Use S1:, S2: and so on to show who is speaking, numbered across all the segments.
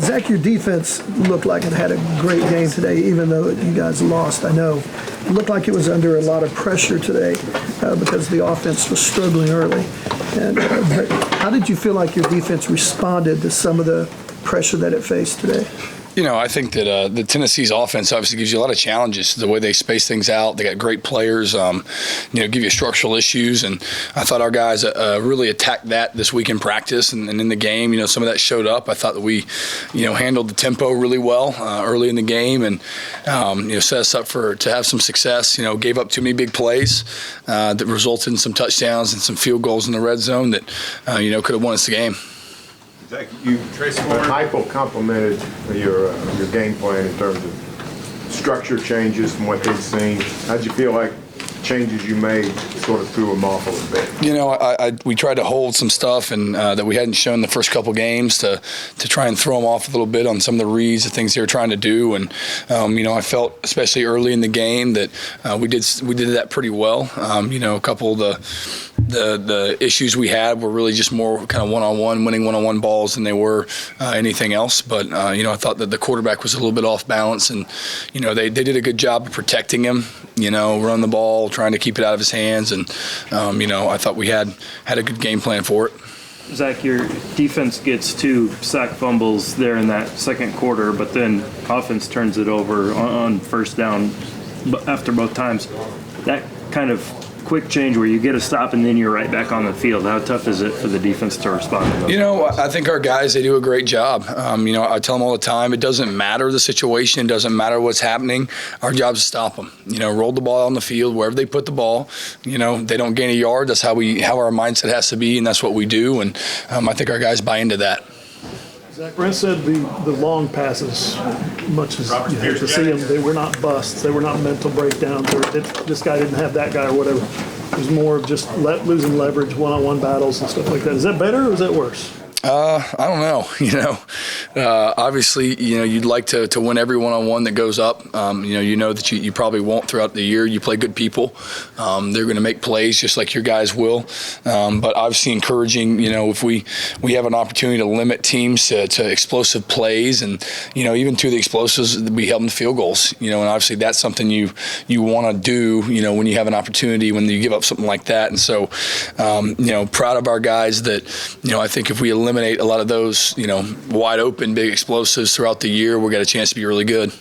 S1: Zach, your defense looked like it had a great game today, even though you guys lost. I know it looked like it was under a lot of pressure today because the offense was struggling early. And how did you feel like your defense responded to some of the pressure that it faced today?
S2: You know, I think that the Tennessee's offense obviously gives you a lot of challenges. The way they space things out, they got great players. Give you structural issues, and I thought our guys really attacked that this week in practice and in the game. You know, some of that showed up. I thought that we, handled the tempo really well early in the game, and set us up to have some success. You know, gave up too many big plays that resulted in some touchdowns and some field goals in the red zone that could have won us the game.
S3: Zach, Heupel complimented your game plan in terms of structure changes from what they've seen. How'd you feel like changes you made sort of threw them off a little bit?
S2: You know, we tried to hold some stuff and that we hadn't shown the first couple games to try and throw them off a little bit on some of the reads, the things they were trying to do. And I felt especially early in the game that we did that pretty well. A couple of the issues we had were really just more kind of one-on-one, winning one-on-one balls than they were anything else. But I thought that the quarterback was a little bit off balance, and they did a good job of protecting him. Run the ball, trying to keep it out of his hands, and I thought we had a good game plan for it.
S4: Zach, your defense gets 2 sack fumbles there in that second quarter, but then offense turns it over on first down after both times. That kind of quick change where you get a stop and then you're right back on the field. How tough is it for the defense to respond to those?
S2: I think our guys, they do a great job. I tell them all the time, it doesn't matter the situation, it doesn't matter what's happening. Our job is to stop them. Roll the ball on the field, wherever they put the ball. They don't gain a yard. That's how our mindset has to be, and that's what we do. And I think our guys buy into that.
S5: Zach, Brent said the long passes, much as you hate to see them, they were not busts. They were not mental breakdowns, or this guy didn't have that guy or whatever. It was more of just losing leverage, one-on-one battles and stuff like that. Is that better or is that worse?
S2: I don't know. Obviously, you'd like to win every one-on-one that goes up. That you probably won't throughout the year. You play good people. They're going to make plays just like your guys will. But obviously encouraging, if we have an opportunity to limit teams to explosive plays and, even to the explosives, we help them to field goals. And obviously that's something you want to do, when you have an opportunity, when you give up something like that. And so, proud of our guys that, I think if we eliminate a lot of those, wide open, big explosives throughout the year, we'll get a chance to be really good.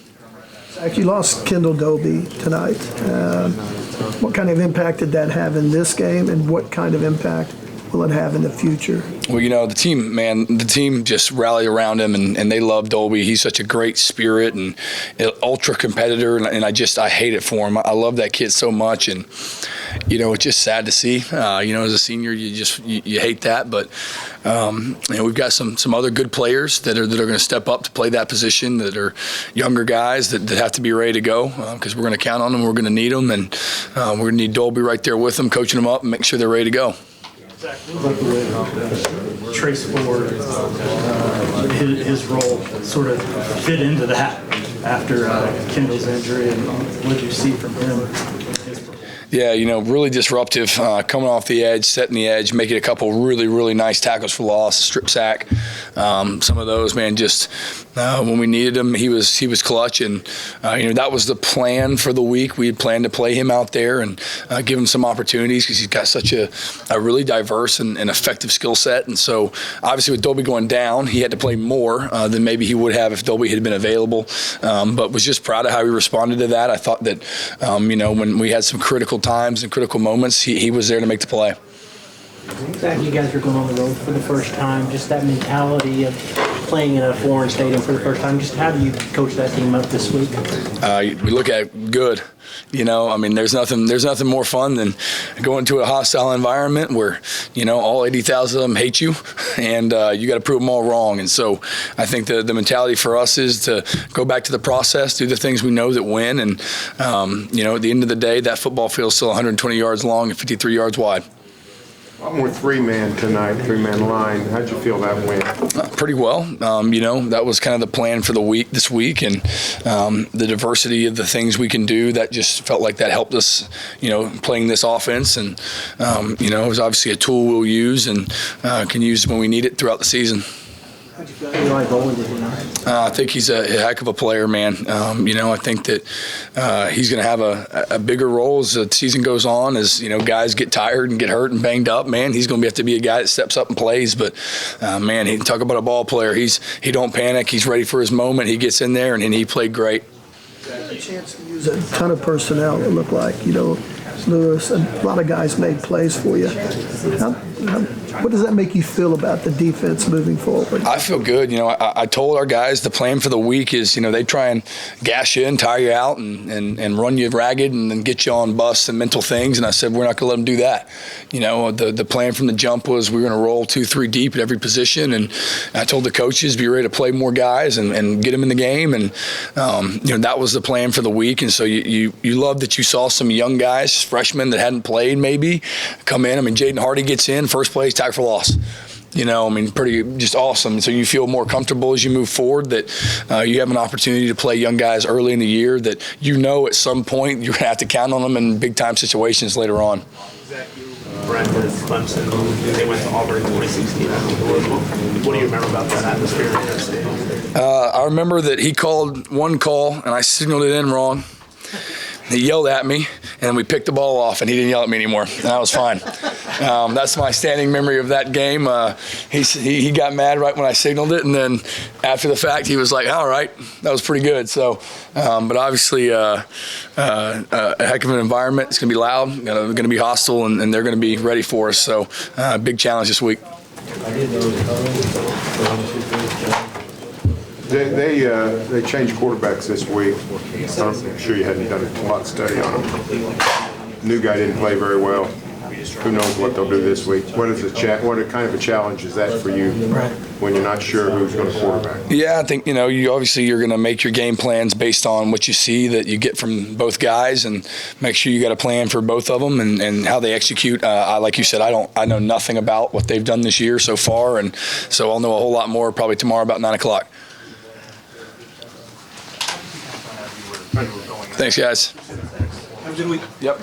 S1: Zach, you lost Kendall Doby tonight. What kind of impact did that have in this game, and what kind of impact will it have in the future?
S2: Well, the team just rallied around him, and they love Dolby. He's such a great spirit and ultra competitor, and I hate it for him. I love that kid so much, and it's just sad to see. As a senior, you hate that, but we've got some other good players that are going to step up to play that position, that are younger guys that have to be ready to go because we're going to count on them. We're going to need them, and we're going to need Dolby right there with them, coaching them up and making sure they're ready to go.
S5: Zach, what about the way Trace Ford, his role sort of fit into that after Kendall's injury, and what did you see from him?
S2: Yeah, really disruptive, coming off the edge, setting the edge, making a couple really, really nice tackles for loss, strip sack. Some of those, man, just when we needed him, he was clutch, and that was the plan for the week. We had planned to play him out there and give him some opportunities because he's got such a really diverse and effective skill set. And so, obviously, with Dolby going down, he had to play more than maybe he would have if Dolby had been available. But was just proud of how he responded to that. I thought that, when we had some critical times and critical moments, he was there to make the play.
S6: Zach, you guys are going on the road for the first time. Just that mentality of playing in a foreign stadium for the first time. Just how do you coach that team up this week?
S2: We look at it good. There's nothing more fun than going to a hostile environment where, all 80,000 of them hate you, and you got to prove them all wrong. And so I think the mentality for us is to go back to the process, do the things we know that win, and, at the end of the day, that football field's still 120 yards long and 53 yards wide.
S3: A lot more three-man tonight, three-man line. How'd you feel that went?
S2: Pretty well. That was kind of the plan for this week, and the diversity of the things we can do, that just felt like that helped us, playing this offense. And, it was obviously a tool we'll use and can use when we need it throughout the season.
S6: How'd you feel Eli Bowen did tonight?
S2: I think he's a heck of a player, man. I think that he's going to have a bigger role as the season goes on. As guys get tired and get hurt and banged up, man, he's going to have to be a guy that steps up and plays. But man, he talk about a ball player. He don't panic. He's ready for his moment. He gets in there and he played great.
S1: You had a chance to use a ton of personnel. It looked like Lewis, a lot of guys made plays for you. What does that make you feel about the defense moving forward?
S2: I feel good. I told our guys the plan for the week is, they try and gas you in, tire you out, and run you ragged and then get you on busts and mental things. And I said, we're not going to let them do that. The plan from the jump was we were going to roll 2-3 deep at every position. And I told the coaches, be ready to play more guys and get them in the game. And, that was the plan for the week. And so you love that you saw some young guys, freshmen that hadn't played maybe, come in. Jaden Hardy gets in, first play, tackle for loss. Pretty just awesome. So you feel more comfortable as you move forward that you have an opportunity to play young guys early in the year that at some point you're going to have to count on them in big-time situations later on.
S7: Brent with Clemson, they went to Auburn in 2016. What do you remember about that atmosphere?
S2: I remember that he called one call, and I signaled it in wrong. He yelled at me, and we picked the ball off, and he didn't yell at me anymore, and I was fine. That's my standing memory of that game. He got mad right when I signaled it, and then after the fact, he was like, all right, that was pretty good. So, but obviously a heck of an environment. It's going to be loud, going to be hostile, and they're going to be ready for us. So big challenge this week.
S3: They changed quarterbacks this week. I'm sure you hadn't done a lot of study on them. New guy didn't play very well. Who knows what they'll do this week? What kind of a challenge is that for you when you're not sure who's going to quarterback?
S2: Yeah, I think you're going to make your game plans based on what you see that you get from both guys, and make sure you got a plan for both of them and how they execute. Like you said, I know nothing about what they've done this year so far, and so I'll know a whole lot more probably tomorrow about 9 o'clock. Thanks, guys.
S7: Have a good week.
S2: Yep.